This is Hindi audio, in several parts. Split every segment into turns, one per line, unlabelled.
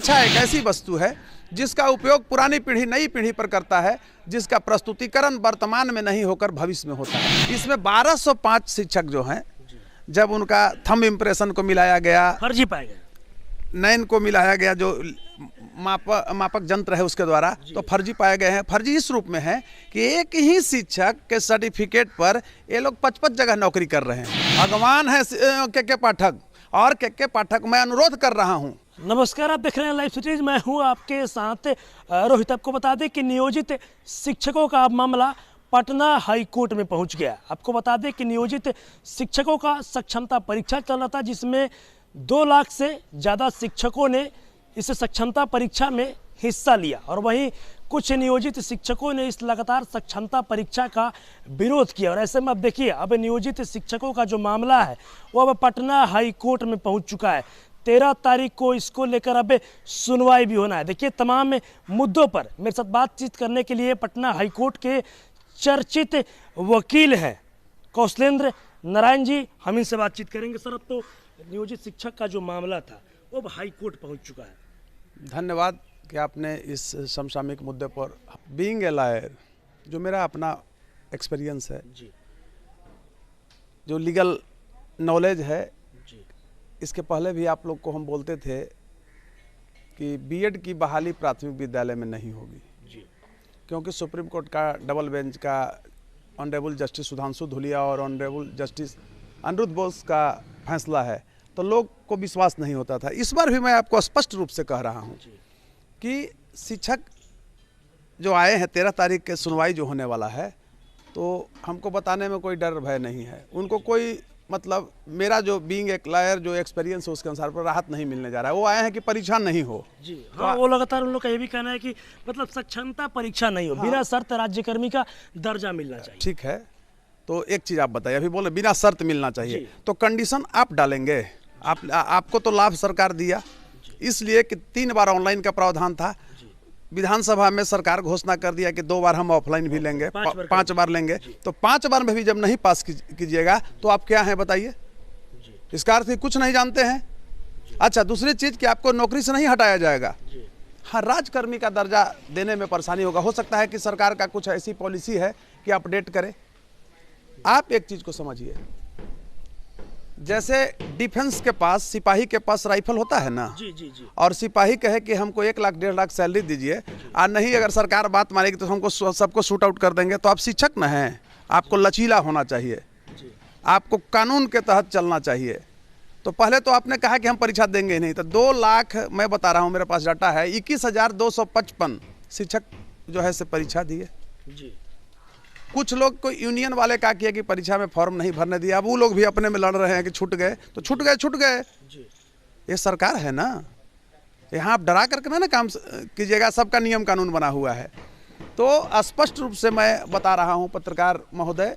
शिक्षा एक ऐसी वस्तु है जिसका उपयोग पुरानी पीढ़ी नई पीढ़ी पर करता है, जिसका प्रस्तुतिकरण वर्तमान में नहीं होकर भविष्य में होता है। इसमें 1205 शिक्षक जो हैं, जब उनका थंब इम्प्रेशन को मिलाया गया,
फर्जी पाए गए,
नैन को मिलाया गया, जो मापक यंत्र है उसके द्वारा, तो फर्जी पाए गए हैं। फर्जी इस रूप में है कि एक ही शिक्षक के सर्टिफिकेट पर ये लोग 55 जगह नौकरी कर रहे हैं। भगवान है के पाठक, और के पाठक मैं अनुरोध कर रहा हूं।
नमस्कार, आप देख रहे हैं लाइव सिटीज, मैं हूं आपके साथ रोहित। आपको बता दें कि नियोजित शिक्षकों का मामला पटना हाई कोर्ट में पहुंच गया। आपको बता दें कि नियोजित शिक्षकों का सक्षमता परीक्षा चल रहा था, जिसमें 2 लाख से ज़्यादा शिक्षकों ने इस सक्षमता परीक्षा में हिस्सा लिया, और वहीं कुछ नियोजित शिक्षकों ने इस लगातार सक्षमता परीक्षा का विरोध किया। और ऐसे में अब देखिए, अब नियोजित शिक्षकों का जो मामला है वो अब पटना हाई कोर्ट में पहुंच चुका है। 13 तारीख को इसको लेकर अब सुनवाई भी होना है। देखिए, तमाम मुद्दों पर मेरे साथ बातचीत करने के लिए पटना हाई कोर्ट के चर्चित वकील हैं कौशलेंद्र नारायण जी, हम इनसे बातचीत करेंगे। सर, अब तो नियोजित शिक्षक का जो मामला था वो अब हाई कोर्ट पहुंच चुका है।
धन्यवाद कि आपने इस समसामयिक मुद्दे पर, बीइंग ए लॉयर, जो मेरा अपना एक्सपीरियंस है
जी,
जो लीगल नॉलेज है,
जी,
इसके पहले भी आप लोग को हम बोलते थे कि बीएड की बहाली प्राथमिक विद्यालय में नहीं होगी,
जी,
क्योंकि सुप्रीम कोर्ट का डबल बेंच का ऑनरेबल जस्टिस सुधांशु धुलिया और ऑनरेबल जस्टिस अनिरुद्ध बोस का फैसला है, तो लोग को विश्वास नहीं होता था। इस बार भी मैं आपको स्पष्ट रूप से कह रहा हूं कि शिक्षक जो आए हैं, 13 तारीख के सुनवाई जो होने वाला है, तो हमको बताने में कोई डर भय नहीं है। उनको कोई मतलब, मेरा जो बीइंग एक लॉयर जो एक्सपीरियंस है उसके अनुसार पर राहत नहीं मिलने जा रहा है। वो आए हैं कि परीक्षा नहीं हो।
जी, हाँ, वो लगातार उन लोग का ये भी कहना है कि मतलब सक्षमता परीक्षा नहीं हो, बिना शर्त राज्यकर्मी का दर्जा मिलना चाहिए।
ठीक है, तो एक चीज़ आप बताइए, अभी बोले बिना शर्त मिलना चाहिए, तो कंडीशन आप डालेंगे। आपको तो लाभ सरकार दिया, इसलिए कि 3 बार ऑनलाइन का प्रावधान था। विधानसभा में सरकार घोषणा कर दिया कि 2 बार हम ऑफलाइन भी लेंगे, 5 बार लेंगे। तो 5 बार में भी जब नहीं पास कीजिएगा तो आप क्या हैं बताइए? इसका अर्थ कुछ नहीं जानते हैं। अच्छा, दूसरी चीज़ कि आपको नौकरी से नहीं हटाया जाएगा। हाँ, राजकर्मी का दर्जा देने में परेशानी होगा। हो सकता है कि सरकार का कुछ ऐसी पॉलिसी है कि अपडेट करे। आप एक चीज़ को समझिए, जैसे डिफेंस के पास, सिपाही के पास राइफल होता है ना,
जी, जी, जी,
और सिपाही कहे कि हमको 1 लाख 1.5 लाख सैलरी दीजिए, और नहीं अगर सरकार बात मानेगी तो हमको सबको शूट आउट कर देंगे, तो आप शिक्षक न हैं। आपको लचीला होना चाहिए, आपको कानून के तहत चलना चाहिए। तो पहले तो आपने कहा कि हम परीक्षा देंगे ही नहीं, तो 2 लाख, मैं बता रहा हूँ, मेरे पास डाटा है, 21,255 शिक्षक जो है से परीक्षा दिए।
जी,
कुछ लोग को यूनियन वाले का किया कि परीक्षा में फॉर्म नहीं भरने दिया, अब वो लोग भी अपने में लड़ रहे हैं कि छूट गए, तो छूट गए। ये सरकार है ना, यहाँ आप डरा करके ना काम कीजिएगा। सबका नियम कानून बना हुआ है। तो स्पष्ट रूप से मैं बता रहा हूँ पत्रकार महोदय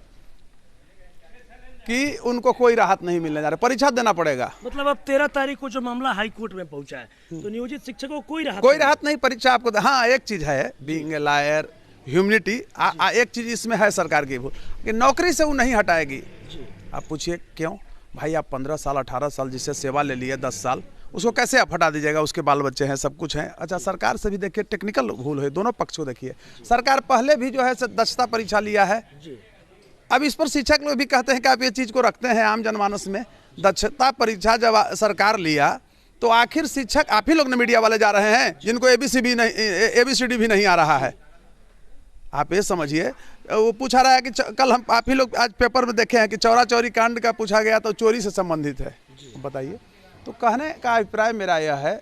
कि उनको कोई राहत नहीं मिलने जा रहा, परीक्षा देना पड़ेगा।
मतलब अब 13 तारीख को जो मामला हाई कोर्ट में पहुंचा है, तो नियोजित शिक्षकों को कोई
राहत नहीं, परीक्षा आपको। हाँ, एक चीज़ है, बीइंग ए लॉयर, ह्यूमनिटी, एक चीज़ इसमें है सरकार की भूल कि नौकरी से वो नहीं हटाएगी। आप पूछिए क्यों भाई? आप 15 साल 18 साल जिससे सेवा ले लिए 10 साल, उसको कैसे आप हटा दीजिएगा? उसके बाल बच्चे हैं, सब कुछ हैं। अच्छा, सरकार से भी देखिए टेक्निकल भूल है, दोनों पक्ष को देखिए। सरकार पहले भी जो है दक्षता परीक्षा लिया है। अब इस पर शिक्षक लोग भी कहते हैं कि आप ये चीज़ को रखते हैं आम जनमानस में। दक्षता परीक्षा जब सरकार लिया तो आखिर शिक्षक आप ही लोग ने, मीडिया वाले जा रहे हैं जिनको ABCD भी नहीं आ रहा है। आप ये समझिए, वो पूछा रहा है कि कल हम आप ही लोग आज पेपर में देखे हैं कि चौरा चौरी कांड का पूछा गया तो चोरी से संबंधित है। बताइए, तो कहने का अभिप्राय मेरा यह है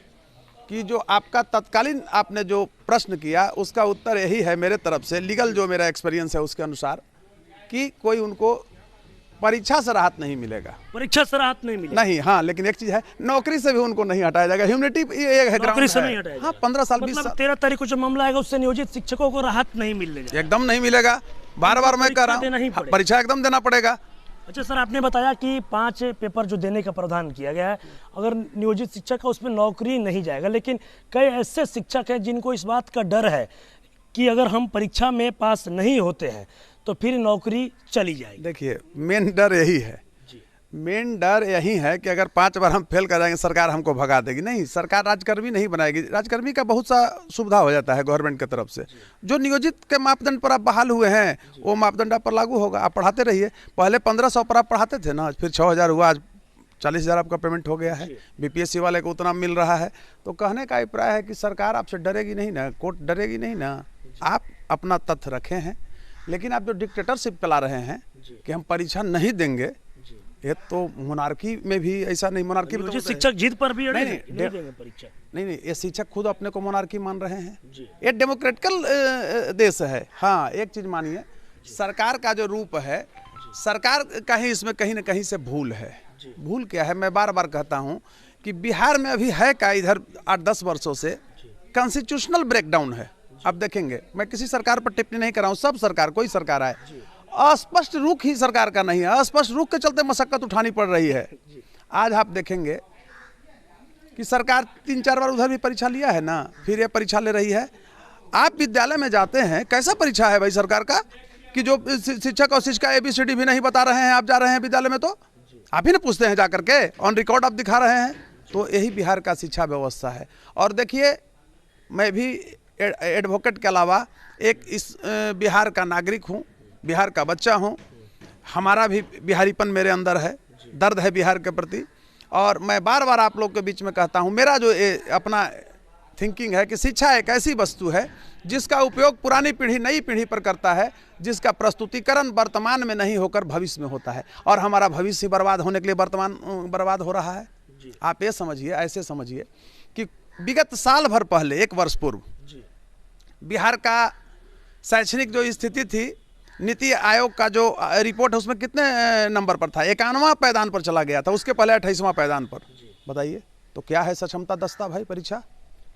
कि जो आपका तत्कालीन आपने जो प्रश्न किया उसका उत्तर यही है मेरे तरफ से, लीगल जो मेरा एक्सपीरियंस है उसके अनुसार, कि कोई उनको परीक्षा से राहत नहीं मिलेगा।
परीक्षा से राहत नहीं मिलेगा
नहीं, हाँ, लेकिन एक चीज है, नौकरी से भी उनको नहीं हटाया जाएगा। ह्यूमनिटी ये है,
नौकरी से नहीं हटाया।
हाँ, 15 साल 20 साल।
13 तारीख को जो मामला आएगा उससे नियोजित शिक्षकों को राहत नहीं मिलने जाएगा।
एकदम नहीं मिलेगा। बार मैं कह रहा हूँ, परीक्षा एकदम देना पड़ेगा।
अच्छा सर, आपने बताया कि 5 पेपर जो देने का प्रावधान किया गया है, अगर नियोजित शिक्षक का उसमें नौकरी नहीं जाएगा, लेकिन कई ऐसे शिक्षक हैं जिनको इस बात का डर है कि अगर हम परीक्षा में पास नहीं होते हैं तो फिर नौकरी चली जाएगी।
देखिए, मेन डर यही है। मेन डर यही है कि अगर 5 बार हम फेल कर जाएंगे सरकार हमको भगा देगी। नहीं, सरकार राजकर्मी नहीं बनाएगी। राजकर्मी का बहुत सा सुविधा हो जाता है गवर्नमेंट की तरफ से। जो नियोजित के मापदंड पर आप बहाल हुए हैं वो मापदंड आप पर लागू होगा। आप पढ़ाते रहिए। पहले 1500 पर आप पढ़ाते थे ना, फिर 6000 हुआ, आज 40,000 आपका पेमेंट हो गया है। बीपीएससी वाले को उतना मिल रहा है। तो कहने का अभिप्राय है कि सरकार आपसे डरेगी नहीं ना, कोर्ट डरेगी नहीं ना। आप अपना तथ्य रखे हैं, लेकिन आप जो डिक्टेटरशिप चला रहे हैं कि हम परीक्षा नहीं देंगे, ये तो मोनार्की में भी ऐसा नहीं। मोनार्की में तो
शिक्षक जीत पर भी
नहीं
देंगे परीक्षा।
नहीं, ये शिक्षक खुद अपने को मोनार्की मान रहे हैं। ये डेमोक्रेटिकल देश है। हाँ, एक चीज मानिए, सरकार का जो रूप है, सरकार का ही इसमें कहीं ना कहीं से भूल है। भूल क्या है, मैं बार बार कहता हूँ कि बिहार में अभी है का इधर 8-10 वर्षों से कॉन्स्टिट्यूशनल ब्रेकडाउन है। अब देखेंगे, मैं किसी सरकार पर टिप्पणी नहीं कर रहा हूँ, सब सरकार, कोई सरकार आए, अस्पष्ट रुख ही सरकार का नहीं है। अस्पष्ट रुख के चलते मशक्कत उठानी पड़ रही है। आज आप देखेंगे कि सरकार 3-4 बार उधर भी परीक्षा लिया है ना, फिर ये परीक्षा ले रही है। आप विद्यालय में जाते हैं, कैसा परीक्षा है भाई सरकार का, कि जो शिक्षक और शिक्षिका ABCD भी नहीं बता रहे हैं, आप जा रहे हैं विद्यालय में तो आप ही ना पूछते हैं जा करके, ऑन रिकॉर्ड आप दिखा रहे हैं। तो यही बिहार का शिक्षा व्यवस्था है। और देखिए, मैं भी एडवोकेट के अलावा एक इस बिहार का नागरिक हूँ, बिहार का बच्चा हूँ। हमारा भी बिहारीपन मेरे अंदर है, दर्द है बिहार के प्रति। और मैं बार बार आप लोग के बीच में कहता हूँ, मेरा जो अपना थिंकिंग है कि शिक्षा एक ऐसी वस्तु है जिसका उपयोग पुरानी पीढ़ी नई पीढ़ी पर करता है, जिसका प्रस्तुतिकरण वर्तमान में नहीं होकर भविष्य में होता है। और हमारा भविष्य बर्बाद होने के लिए वर्तमान बर्बाद हो रहा है। आप ये समझिए, ऐसे समझिए कि विगत साल भर पहले, 1 वर्ष पूर्व, बिहार का शैक्षणिक जो स्थिति थी, नीति आयोग का जो रिपोर्ट है उसमें कितने नंबर पर था? 51वां पायदान पर चला गया था। उसके पहले 28वां पायदान पर। बताइए, तो क्या है सक्षमता दस्ता भाई परीक्षा?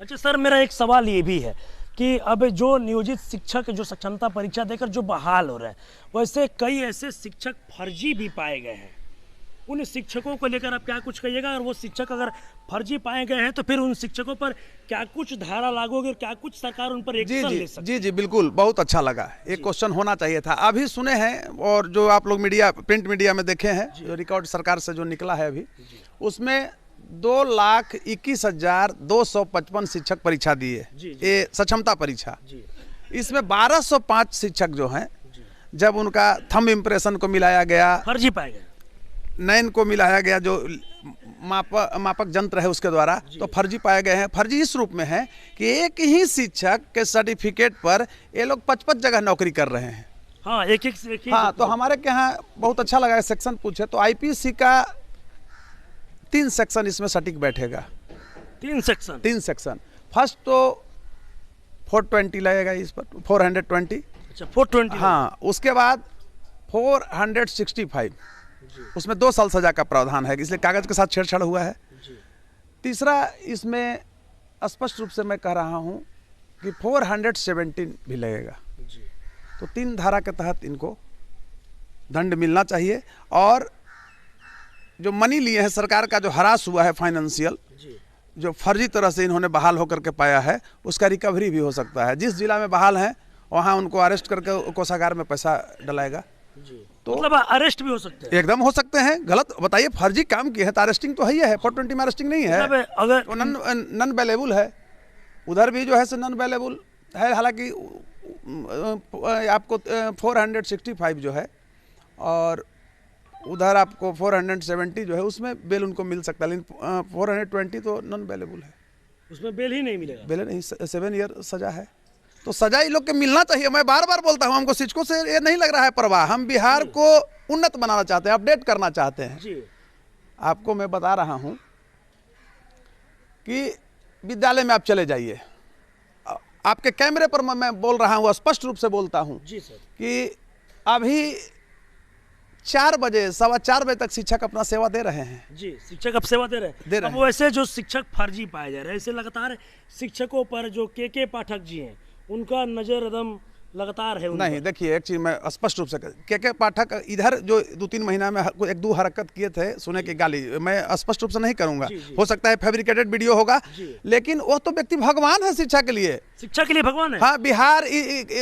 अच्छा सर, मेरा एक सवाल ये भी है कि अब जो नियोजित शिक्षक जो सक्षमता परीक्षा देकर जो बहाल हो रहे हैं, वैसे कई ऐसे शिक्षक फर्जी भी पाए गए हैं। उन शिक्षकों को लेकर आप क्या कुछ कहिएगा? और वो शिक्षक अगर फर्जी पाए गए हैं तो फिर उन शिक्षकों पर क्या कुछ धारा लागू होगी और क्या कुछ सरकार उन पर एक्शन ले सकती है?
जी, बिल्कुल, बहुत अच्छा लगा। एक क्वेश्चन होना चाहिए था। अभी सुने हैं, और जो आप लोग मीडिया, प्रिंट मीडिया में देखे हैं, जो रिकॉर्ड सरकार से जो निकला है अभी, उसमें 2,21,255 शिक्षक परीक्षा दिए, ये सक्षमता परीक्षा। इसमें 1205 शिक्षक जो हैं, जब उनका थंब इम्प्रेशन को मिलाया गया,
फर्जी पाए गए,
नैन को मिलाया गया, जो मापक यंत्र है उसके द्वारा, तो फर्जी पाए गए हैं। फर्जी इस रूप में है कि एक ही शिक्षक के सर्टिफिकेट पर ये लोग 55 जगह नौकरी कर रहे हैं।
हाँ, एक
हाँ, तो हमारे के यहाँ बहुत अच्छा लगा सेक्शन पूछे, तो IPC का 3 सेक्शन इसमें सटीक बैठेगा।
3 सेक्शन।
फर्स्ट तो 420 लगेगा इस पर, 420।
अच्छा, 420।
हाँ, उसके बाद 465, उसमें 2 साल सजा का प्रावधान है, इसलिए कागज के साथ छेड़छाड़ हुआ है। तीसरा, इसमें स्पष्ट रूप से मैं कह रहा हूं कि 417 भी लगेगा। तो 3 धारा के तहत इनको दंड मिलना चाहिए। और जो मनी लिए हैं, सरकार का जो हरास हुआ है फाइनेंशियल, जो फर्जी तरह से इन्होंने बहाल होकर के पाया है, उसका रिकवरी भी हो सकता है। जिस जिला में बहाल हैं वहाँ उनको अरेस्ट करके कोषागार में पैसा डलाएगा।
तो मतलब अरेस्ट भी हो सकते हैं?
एकदम हो सकते हैं। गलत बताइए, फर्जी काम किए हैं तो अरेस्टिंग तो ही है। 420 में अरेस्टिंग नहीं है,
अगर
तो नन अवेलेबल है। उधर भी जो है सो नन अवेलेबल है। हालांकि आपको 465 जो है, और उधर आपको 470 जो है, उसमें बेल उनको मिल सकता है। लेकिन 420 तो नॉन अवेलेबल है,
उसमें बेल ही नहीं मिलेगा।
बेल नहीं, 7 ईयर सजा है। तो सजा ही लोग के मिलना चाहिए। मैं बार बार बोलता हूँ, हमको शिक्षकों से ये नहीं लग रहा है परवाह। हम बिहार को उन्नत बनाना चाहते हैं, अपडेट करना चाहते हैं
जी।
आपको मैं बता रहा हूँ कि विद्यालय में आप चले जाइए, आपके कैमरे पर मैं बोल रहा हूँ, स्पष्ट रूप से बोलता हूँ
जी सर,
कि अभी 4 बजे, 4:15 बजे तक शिक्षक अपना सेवा दे रहे हैं।
जी, शिक्षक अब सेवा दे रहे हैं। अब वैसे जो शिक्षक फर्जी पाए जा रहे हैं, ऐसे लगातार शिक्षकों पर जो के पाठक जी हैं, उनका नज़र एकदम लगातार है उनका।
नहीं, देखिए एक चीज मैं स्पष्ट रूप से के पाठक इधर जो 2-3 महीना में एक दो हरकत किए थे सुने की गाली, मैं स्पष्ट रूप से नहीं करूंगा। हो सकता है फैब्रिकेटेड वीडियो होगा, लेकिन वो तो व्यक्ति भगवान है शिक्षा के लिए।
शिक्षा के लिए भगवान है।
हाँ, बिहार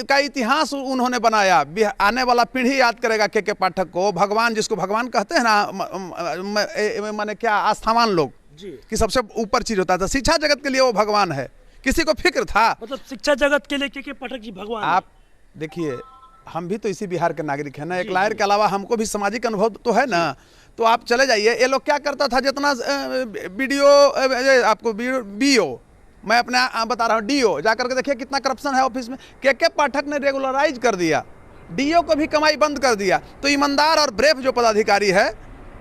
का इतिहास उन्होंने बनाया। आने वाला पीढ़ी याद करेगा के पाठक को, भगवान जिसको भगवान कहते हैं ना, माने क्या आस्थावान लोग कि सबसे ऊपर चीज होता था। शिक्षा जगत के लिए वो भगवान है। किसी को फिक्र था,
मतलब शिक्षा जगत के लिए के पाठक जी भगवान। आप
देखिए, हम भी तो इसी बिहार के नागरिक हैं ना। एक लायर के अलावा हमको भी सामाजिक अनुभव तो है ना। तो आप चले जाइए, ये लोग क्या करता था, जितना वीडियो आपको बीओ, मैं अपने बता रहा हूँ डीओ, जाकर के देखिए कितना करप्शन है ऑफिस में। के पाठक ने रेगुलराइज कर दिया, डीओ को भी कमाई बंद कर दिया। तो ईमानदार और ब्रेव जो पदाधिकारी है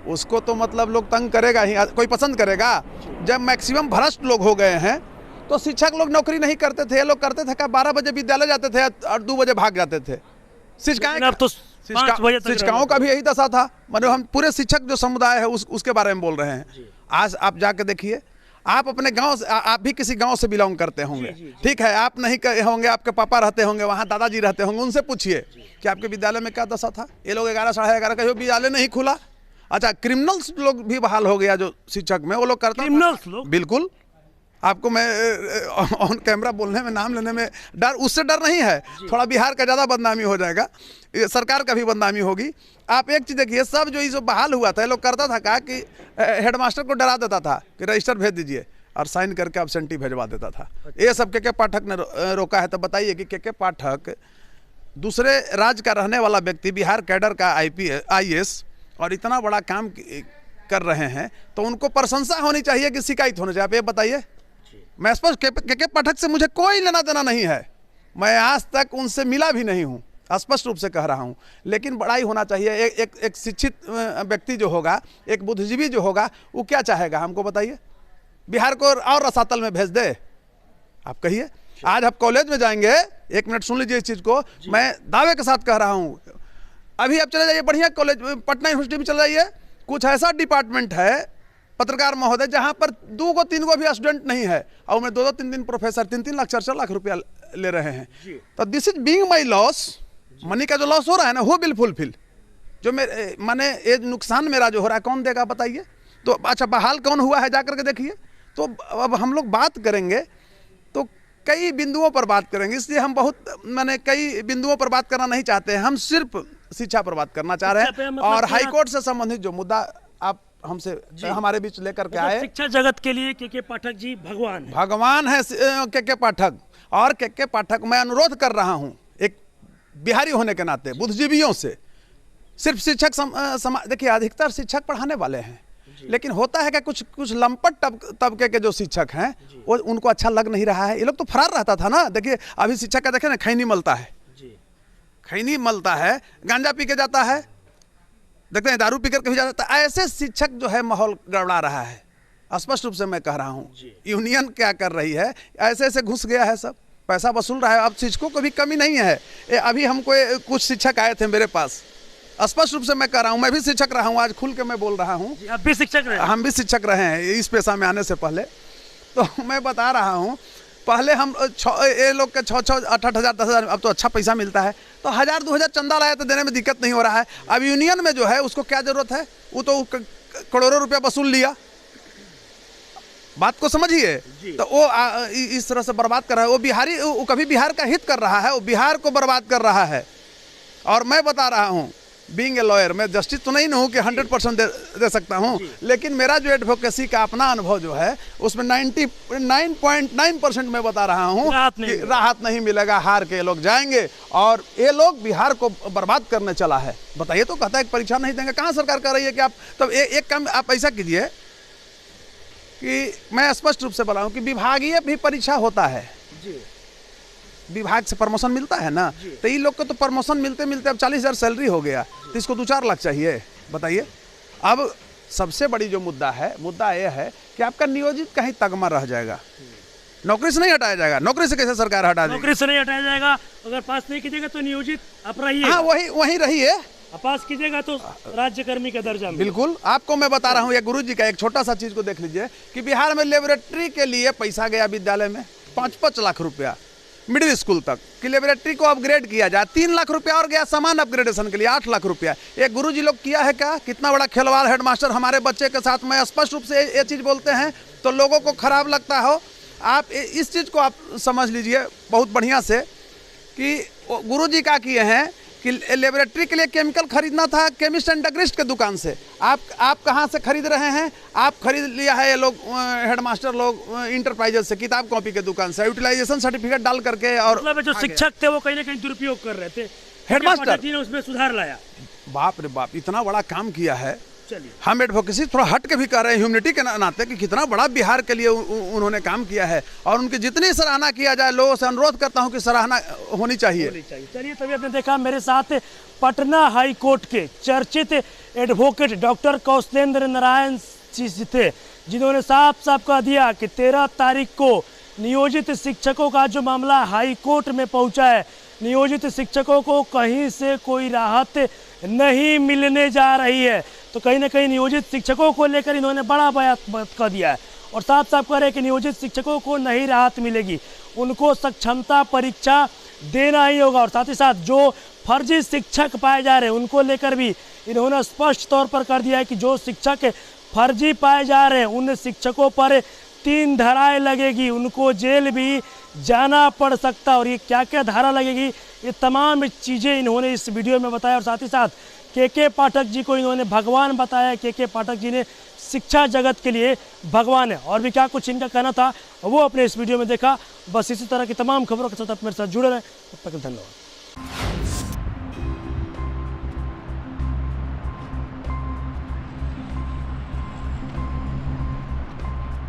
उसको तो मतलब लोग तंग करेगा ही, कोई पसंद करेगा। जब मैक्सिमम भ्रष्ट लोग हो गए हैं तो शिक्षक लोग नौकरी नहीं करते थे। ये लोग करते थे क्या, 12 बजे विद्यालय जाते थे और 2 बजे भाग जाते थे। शिक्षकों का भी यही दशा था। मतलब हम पूरे शिक्षक जो समुदाय है उसके बारे में बोल रहे हैं। आज आप जाके देखिए, आप अपने गांव से, आप भी किसी गांव से बिलोंग करते होंगे, ठीक है, आप नहीं होंगे, आपके पापा रहते होंगे वहाँ, दादाजी रहते होंगे, उनसे पूछिए कि आपके विद्यालय में क्या दशा था। ये लोग 11 साढ़े 11 कहीं विद्यालय नहीं खुला। अच्छा, क्रिमिनल्स लोग भी बहाल हो गया जो शिक्षक में, वो लोग करते हैं
क्रिमिनल्स लोग।
बिल्कुल, आपको मैं ऑन कैमरा बोलने में, नाम लेने में डर, उससे डर नहीं है। थोड़ा बिहार का ज़्यादा बदनामी हो जाएगा, सरकार का भी बदनामी होगी। आप एक चीज़ देखिए, सब जो ये बहाल हुआ था, ये लोग करता था क्या कि हेडमास्टर को डरा देता था कि रजिस्टर भेज दीजिए और साइन करके एब्सेंटी भेजवा देता था। ये सब के पाठक ने रोका है। तो बताइए कि के पाठक दूसरे राज्य का रहने वाला व्यक्ति, बिहार कैडर का IPS और इतना बड़ा काम कर रहे हैं, तो उनको प्रशंसा होनी चाहिए कि शिकायत होनी चाहिए। आप ये बताइए। मैं स्पष्ट के पाठक से मुझे कोई लेना देना नहीं है, मैं आज तक उनसे मिला भी नहीं हूँ, स्पष्ट रूप से कह रहा हूँ। लेकिन बड़ा ही होना चाहिए। एक शिक्षित व्यक्ति जो होगा, एक बुद्धिजीवी जो होगा, वो क्या चाहेगा हमको बताइए। बिहार को और रसातल में भेज दे, आप कहिए। आज आप कॉलेज में जाएंगे, 1 मिनट सुन लीजिए इस चीज़ को, मैं दावे के साथ कह रहा हूँ। अभी आप चले जाइए बढ़िया कॉलेज, पटना यूनिवर्सिटी में चले जाइए, कुछ ऐसा डिपार्टमेंट है पत्रकार महोदय जहां पर 2-3 भी स्टूडेंट नहीं है और उनमें 2-3 प्रोफेसर 3-3 लाख 4-4 लाख रुपया ले रहे हैं। तो this is being my loss. Money का जो लॉस हो रहा है ना, वो बिल फुलफिल, जो मेरे माने ये नुकसान मेरा जो हो रहा है, कौन देगा बताइए। तो अच्छा, बहाल कौन हुआ है जाकर के देखिए। तो अब हम लोग बात करेंगे तो कई बिंदुओं पर बात करेंगे, इसलिए हम बहुत मैंने कई बिंदुओं पर बात करना नहीं चाहते हैं। हम सिर्फ शिक्षा पर बात करना चाह रहे हैं। और हाईकोर्ट से संबंधित जो मुद्दा आप हमसे हमारे बीच लेकर के आए,
शिक्षा जगत के लिए के पाठक जी भगवान है।
भगवान है के पाठक। और के पाठक, मैं अनुरोध कर रहा हूं एक बिहारी होने के नाते बुद्धिजीवियों से, सिर्फ शिक्षक देखिए, अधिकतर शिक्षक पढ़ाने वाले हैं, लेकिन होता है कि कुछ लंपट तबके के जो शिक्षक हैं वो उनको अच्छा लग नहीं रहा है। ये लोग तो फरार रहता था ना। देखिए अभी शिक्षक का देखे ना, खैनी मलता है, खैनी मलता है, गांजा पी के जाता है, देखते हैं दारू पीकर कहीं जाता है। ऐसे शिक्षक जो है माहौल गड़बड़ा रहा है। स्पष्ट रूप से मैं कह रहा हूँ, यूनियन क्या कर रही है, ऐसे ऐसे घुस गया है, सब पैसा वसूल रहा है। अब शिक्षकों को भी कमी नहीं है। अभी हमको कुछ शिक्षक आए थे मेरे पास, स्पष्ट रूप से मैं कह रहा हूँ, मैं भी शिक्षक रहा हूँ, आज खुल के मैं बोल रहा हूँ।
आप भी शिक्षक रहे? हम
भी शिक्षक रहे हैं इस पेशा में आने से पहले। तो मैं बता रहा हूँ, पहले हम ये लोग के 6-6, 8-8 हज़ार, 10 हज़ार, अब तो अच्छा पैसा मिलता है, तो 1000-2000 चंदा लाया तो देने में दिक्कत नहीं हो रहा है। अब यूनियन में जो है उसको क्या जरूरत है, वो तो करोड़ों रुपया वसूल लिया। बात को समझिए। तो वो इस तरह से बर्बाद कर रहा है। वो बिहारी, वो कभी बिहार का हित कर रहा है, वो बिहार को बर्बाद कर रहा है। और मैं बता रहा हूँ, बीइंग ए लॉयर, मैं जस्टिस तो नहीं हूँ कि 100% दे सकता हूँ, लेकिन मेरा जो एडवोकेसी का अपना अनुभव जो है उसमें 99.9% मैं बता रहा हूँ कि राहत नहीं मिलेगा। हार के लोग जाएंगे और ये लोग बिहार को बर्बाद करने चला है। बताइए, तो कहता है परीक्षा नहीं देंगे, कहाँ सरकार कह रही है कि आप तब एक काम आप ऐसा कीजिए कि मैं स्पष्ट रूप से बोला हूँ कि विभागीय भी परीक्षा होता है, विभाग से प्रमोशन मिलता है ना। तो इन लोग को तो प्रमोशन मिलते मिलते अब 40,000 सैलरी हो गया, तो इसको 2-4 लाख चाहिए। बताइए। अब सबसे बड़ी जो मुद्दा यह है कि आपका नियोजित कहीं तगमा रह जाएगा, नौकरी से नहीं हटाया जाएगा। नौकरी से कैसे सरकार हटा देगी?
नौकरी से नहीं हटाया जाएगा। अगर पास नहीं कीजिएगा तो नियोजित आप रहिए।
हाँ, वही रहिए।
पास कीजिएगा तो राज्यकर्मी का दर्जा।
बिल्कुल। आपको मैं बता रहा हूँ, ये गुरु जी का एक छोटा सा चीज को देख लीजिए कि बिहार में लेबोरेटरी के लिए पैसा गया विद्यालय में 5-5 लाख रुपया। मिडिल स्कूल तक कि लेबोरेटरी को अपग्रेड किया जाए। 3 लाख रुपया और गया सामान अपग्रेडेशन के लिए, 8 लाख रुपया। ये गुरुजी लोग किया है क्या? कितना बड़ा खिलवाड़ हेडमास्टर हमारे बच्चे के साथ में स्पष्ट रूप से ये चीज़ बोलते हैं तो लोगों को खराब लगता हो। आप इस चीज़ को आप समझ लीजिए बहुत बढ़िया से कि गुरुजी क्या किए हैं कि लेबोरेटरी के लिए केमिकल खरीदना था केमिस्ट एंड ड्रगिस्ट के दुकान से। आप कहाँ से खरीद रहे हैं? आप खरीद लिया है ये लोग हेडमास्टर लोग इंटरप्राइजेस से, किताब कॉपी के दुकान से, यूटिलाइजेशन सर्टिफिकेट डाल करके। और
मतलब जो शिक्षक थे वो कहीं ना कहीं दुरुपयोग कर रहे थे,
हेडमास्टर
जी ने उसमें सुधार लाया।
बाप रे बाप, इतना बड़ा काम किया है।
चलिए
हम एडवोकेसी थोड़ा हट के भी कर रहे हैं ह्यूमनिटी के नाते कि कितना बड़ा बिहार के लिए उन्होंने काम किया है और उनकी जितनी सराहना किया जाए, लोगों से अनुरोध करता हूं कि सराहना होनी चाहिए।
चलिए तभी आपने देखा मेरे साथ पटना हाई कोर्ट के चर्चित एडवोकेट डॉक्टर कौशलेंद्र नारायण जी थे, जिन्होंने साफ साफ कह दिया कि 13 तारीख को नियोजित शिक्षकों का जो मामला हाई कोर्ट में पहुंचा है, नियोजित शिक्षकों को कहीं से कोई राहत नहीं मिलने जा रही है। तो कहीं ना कहीं नियोजित शिक्षकों को लेकर इन्होंने बड़ा बयान कह दिया है और साफ साफ कह रहे हैं कि नियोजित शिक्षकों को नहीं राहत मिलेगी, उनको सक्षमता परीक्षा देना ही होगा। और साथ ही साथ जो फर्जी शिक्षक पाए जा रहे हैं उनको लेकर भी इन्होंने स्पष्ट तौर पर कर दिया है कि जो शिक्षक फर्जी पाए जा रहे हैं उन शिक्षकों पर 3 धाराएं लगेगी, उनको जेल भी जाना पड़ सकता। और ये क्या क्या धारा लगेगी, ये तमाम चीज़ें इन्होंने इस वीडियो में बताया। और साथ ही साथ के पाठक जी को इन्होंने भगवान बताया। के पाठक जी ने शिक्षा जगत के लिए भगवान है। और भी क्या कुछ इनका कहना था वो अपने इस वीडियो में देखा। बस इसी तरह की तमाम खबरों के साथ आप मेरे साथ जुड़े रहें। तब तक धन्यवाद।